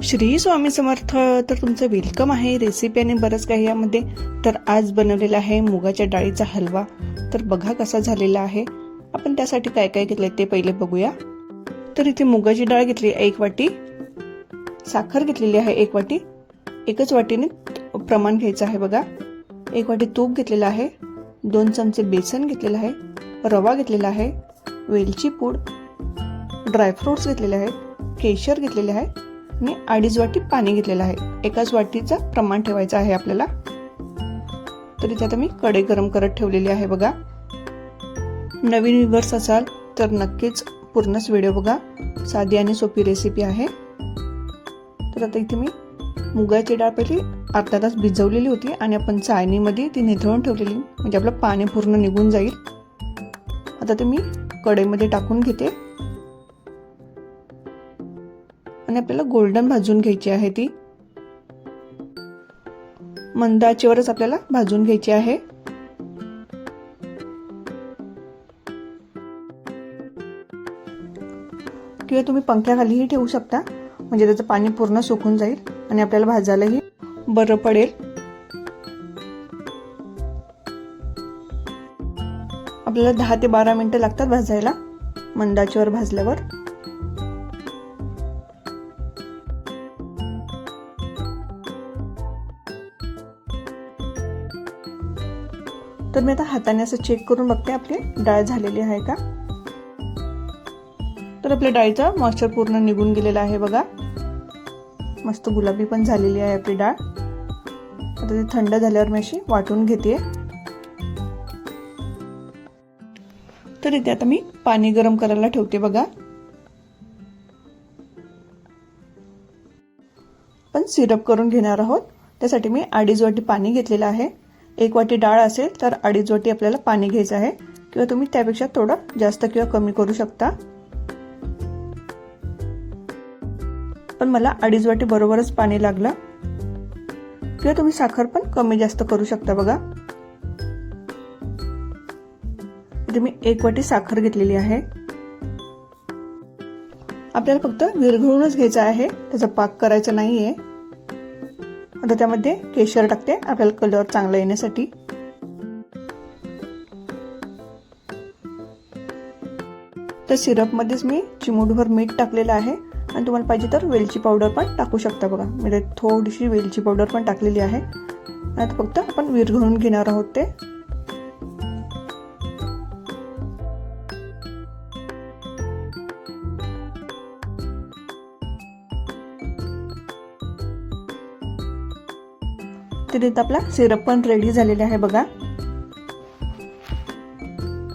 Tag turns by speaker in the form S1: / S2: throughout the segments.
S1: श्री स्वामी समर्थ. तर तुमचं वेलकम आहे रेसिपी आणि बरंच काही यामध्ये. तर आज बनवलेला आहे मुगाच्या डाळीचा हलवा. तर बघा कसा झालेला आहे. आपण त्यासाठी काय काय घेतलंय ते पहिले बघूया. तर इथे मुगाची डाळ घेतली 1 वाटी, साखर घेतलेली आहे 1 वाटी, एकच वाटीने प्रमाण घ्यायचं आहे बघा. 1 वाटी तूप घेतलेलं आहे, 2 चमचे बेसन घेतलेलं आहे, रवा घेतलेला आहे, वेलची पूड, ड्रायफ्रुट्स घेतलेले आहेत, केशर घेतलेले आहे आणि 2.5 वाटी पाणी घेतलेलं आहे. एकाच वाटीचं प्रमाण ठेवायचं आहे आपल्याला. तर इथे आता मी कढई गरम करत ठेवलेली आहे बघा. नवीन व्ह्यूअर्स असाल तर नक्कीच पूर्णच व्हिडिओ बघा. साधी आणि सोपी रेसिपी आहे. तर आता इथे मी मुगाची डाळ पहिली अर्धा तास भिजवलेली होती आणि आपण चाळणीमध्ये ती निथळून ठेवलेली, म्हणजे आपलं पाणी पूर्ण निघून जाईल. आता ते मी कढईमध्ये टाकून घेते आणि आपल्याला गोल्डन भाजून घ्यायची आहे. ती मंद आचेवरच आपल्याला भाजून घ्यायची आहे. किंवा तुम्ही पंख्याखालीही ठेवू शकता, म्हणजे त्याचं पाणी पूर्ण सुकून जाईल आणि आपल्याला भाजायलाही बरं पडेल. आपल्याला 10 ते 12 मिनिटं लागतात भाजायला मंद आचेवर भाजल्यावर. तर मी आता हाताने असं चेक करून बघते आपली डाळ झालेली आहे का. तर आपल्या डाळीचा मॉइश्चर पूर्ण निघून गेलेला आहे बघा. मस्त गुलाबी पण झालेली आहे आपली डाळ. आता ती थंड झाल्यावर मी अशी वाटून घेते. तर इथे आता मी पाणी गरम करायला ठेवते बघा. पण सिरप करून घेणार आहोत, त्यासाठी मी 2.5 वाटी पाणी घेतलेलं आहे. 1 वाटी डाळ असेल तर 2.5 वाटी आपल्याला पाणी घ्यायचं आहे, किंवा तुम्ही त्यापेक्षा थोडं जास्त किंवा कमी करू शकता. पण मला 2.5 वाटी बरोबरच पाणी लागलं. किंवा तुम्ही साखर पण कमी जास्त करू शकता बघा. इथे मी 1 वाटी साखर घेतलेली आहे. आपल्याला फक्त विरघळूनच घ्यायचं आहे, त्याचा पाक करायचा नाहीये. आता त्यामध्ये केशर टाकते, आपल्याला कलर चांगला येण्यासाठी. तर सिरप मध्येच मी चिमूटभर मीठ टाकलेलं आहे आणि तुम्हाला पाहिजे तर वेलची पावडर पण टाकू शकता बघा. मी थोडीशी वेलची पावडर पण टाकलेली आहे. आता फक्त आपण विरघळून घेणार आहोत ते. तरी आपला सिरप पण रेडी झालेला आहे बघा.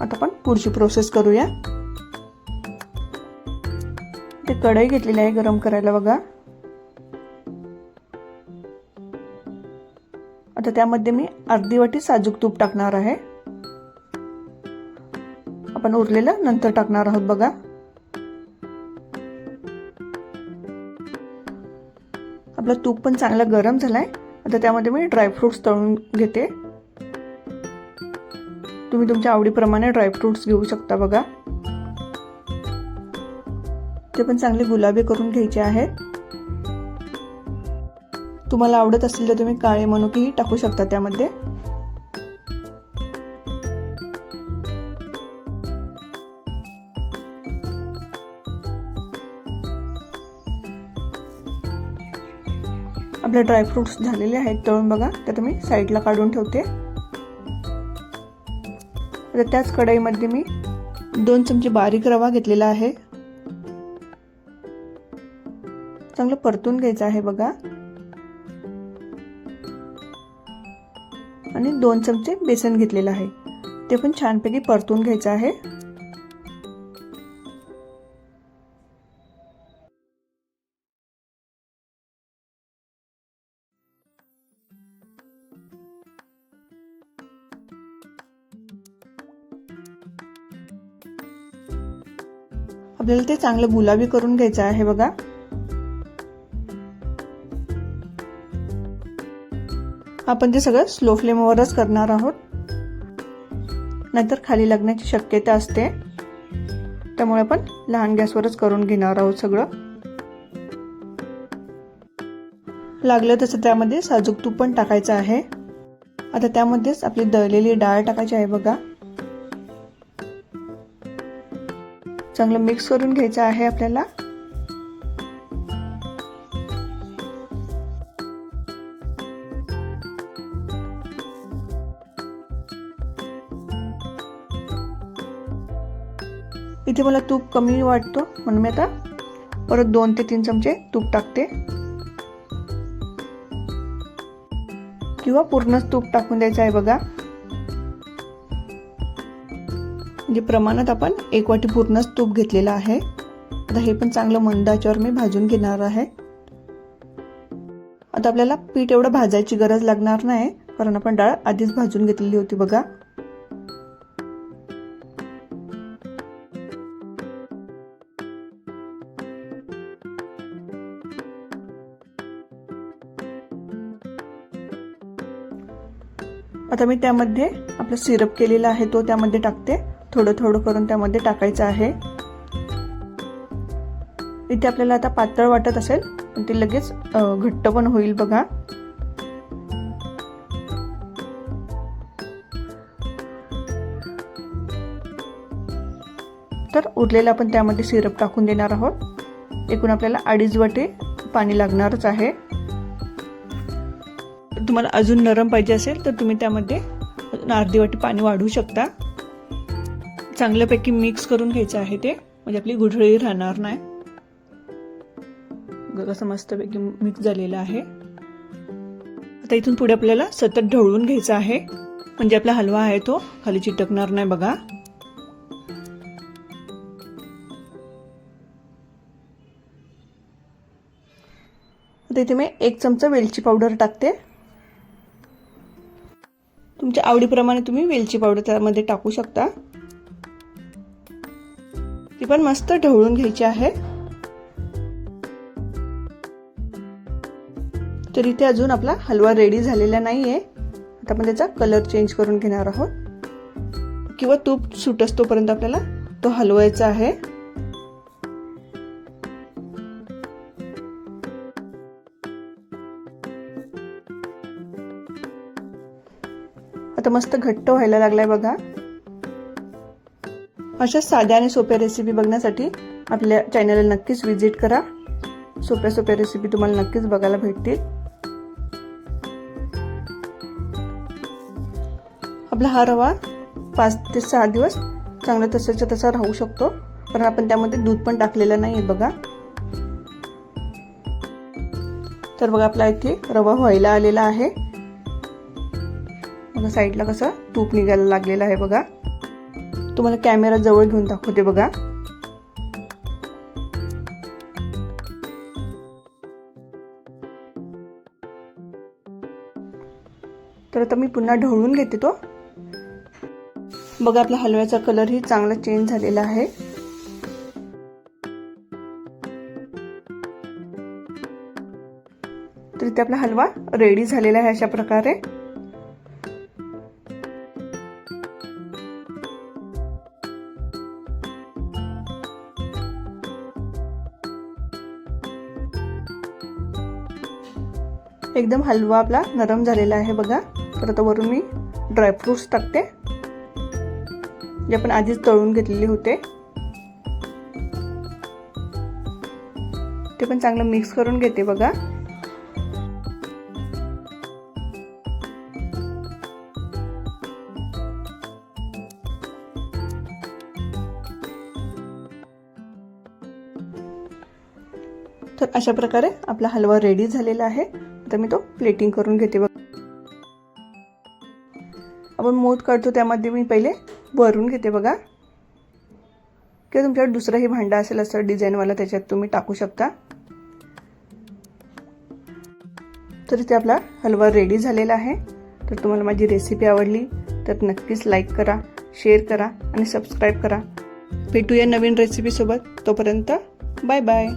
S1: आता आपण पुढची प्रोसेस करूया. ते कढई घेतलेली आहे गरम करायला बघा. आता त्यामध्ये मी 1/2 वाटी साजूक तूप टाकणार आहे. आपण उरलेलं नंतर टाकणार आहोत बघा. आपलं तूप पण चांगलं गरम झालंय. आता त्यामध्ये मी ड्रायफ्रुट्स तळून घेते. तुम्ही तुमच्या आवडीप्रमाणे ड्रायफ्रुट्स घेऊ शकता बघा. ते पण चांगले गुलाबी करून घ्यायचे आहेत. तुम्हाला आवडत असेल तर तुम्ही काळे मनुकेही टाकू शकता त्यामध्ये. आपले ड्रायफ्रुट्स झालेले आहेत तळून बघा. तर मी साईडला काढून ठेवते. आता त्याच कढईमध्ये मी 2 चमचे बारीक रवा घेतलेला आहे. चांगलं परतून घ्यायचं आहे बघा. आणि 2 चमचे बेसन घेतलेलं आहे, ते पण छानपैकी परतून घ्यायचं आहे. आपल्याला ते चांगलं गुलाबी करून घ्यायचं आहे बघा. आपण ते सगळं स्लो फ्लेमवरच करणार आहोत, नाहीतर खाली लागण्याची शक्यता असते. त्यामुळे आपण लहान गॅसवरच करून घेणार आहोत सगळं. लागलं तसं त्यामध्ये साजूक तूप पण टाकायचं आहे. आता त्यामध्येच आपली दळलेली डाळ टाकायची आहे बघा. चांगलं मिक्स करून घ्यायचं आहे आपल्याला. इथे मला तूप कमी वाटतो म्हणून मी आता परत 2 ते 3 चमचे तूप टाकते, किंवा पूर्णच तूप टाकून द्यायचं आहे बघा. म्हणजे प्रमाणात आपण 1 वाटी पूर्णच तूप घेतलेलं आहे. आता हे पण चांगलं मंद आचेवर मी भाजून घेणार आहे. आता आपल्याला पीठ एवढं भाजायची गरज लागणार नाही, कारण आपण डाळ आधीच भाजून घेतलेली होती बघा. आता मी त्यामध्ये आपलं सिरप केलेला आहे तो त्यामध्ये टाकते. थोडं थोडं करून त्यामध्ये टाकायचं आहे. इथे आपल्याला आता पातळ वाटत असेल पण ते लगेच घट्ट पण होईल बघा. तर उरलेलं आपण त्यामध्ये सिरप टाकून देणार आहोत. एकूण आपल्याला 2.5 वाटी पाणी लागणारच आहे. तुम्हाला अजून नरम पाहिजे असेल तर तुम्ही त्यामध्ये अर्धी वाटी पाणी वाढवू शकता. चांगल्यापैकी मिक्स करून घ्यायचं आहे ते, म्हणजे आपली गुठळी राहणार नाही. कसं मस्तपैकी मिक्स झालेलं आहे. आता इथून पुढे आपल्याला सतत ढवळून घ्यायचं आहे, म्हणजे आपला हलवा आहे तो खाली चिटकणार नाही बघा. आता इथे मी 1 चमचा वेलची पावडर टाकते. तुमच्या आवडीप्रमाणे तुम्ही वेलची पावडर त्यामध्ये टाकू शकता. ती पण मस्त ढवळून घ्यायची आहे. तर इथे अजून आपला हलवा रेडी झालेला नाहीये. आता आपण त्याचा कलर चेंज करून घेणार आहोत, किंवा तूप सुटस तोपर्यंत आपल्याला तो हलवायचा आहे. आता मस्त घट्ट व्हायला लागलाय बघा. अशा साध्या आणि सोप्या रेसिपी बघण्यासाठी आपल्या चॅनलला नक्कीच व्हिजिट करा. सोप्या सोप्या रेसिपी तुम्हाला नक्कीच बघायला भेटतील. आपला हा रवा 5 ते 6 दिवस चांगला तसाच्या तसा राहू शकतो, कारण आपण त्यामध्ये दूध पण टाकलेलं नाहीये बघा. तर बघा आपला इथे रवा व्हायला आलेला आहे. साईडला कसं तूप निघायला लागलेलं आहे बघा. तुम्हाला कॅमेरा जवळ घेऊन दाखवते बघा. तर आता मी पुन्हा ढवळून घेते तो. बघा आपला हलव्याचा कलर ही चांगला चेंज झालेला आहे. तर इथे आपला हलवा रेडी झालेला आहे अशा प्रकारे. एकदम हलवा आपला नरम झालेला आहे बघा. तर आता वरून मी ड्रायफ्रुट्स टाकते, जे आपण आधीच तळून घेतलेले होते. ते पण चांगलं मिक्स करून घेते बघा. तर अशा प्रकारे आपला हलवा रेडी झालेला आहे. आता मी तो प्लेटिंग करून घेते बघा. आपण मोद काढतो त्यामध्ये मी पहिले भरून घेते बघा, किंवा तुमच्याकडे दुसरंही भांडं असेल असं डिझाईनवाला त्याच्यात तुम्ही टाकू शकता. तर इथे आपला हलवा रेडी झालेला आहे. तर तुम्हाला माझी रेसिपी आवडली तर नक्कीच लाईक करा, शेअर करा आणि सबस्क्राईब करा. भेटूया नवीन रेसिपीसोबत. तोपर्यंत बाय बाय.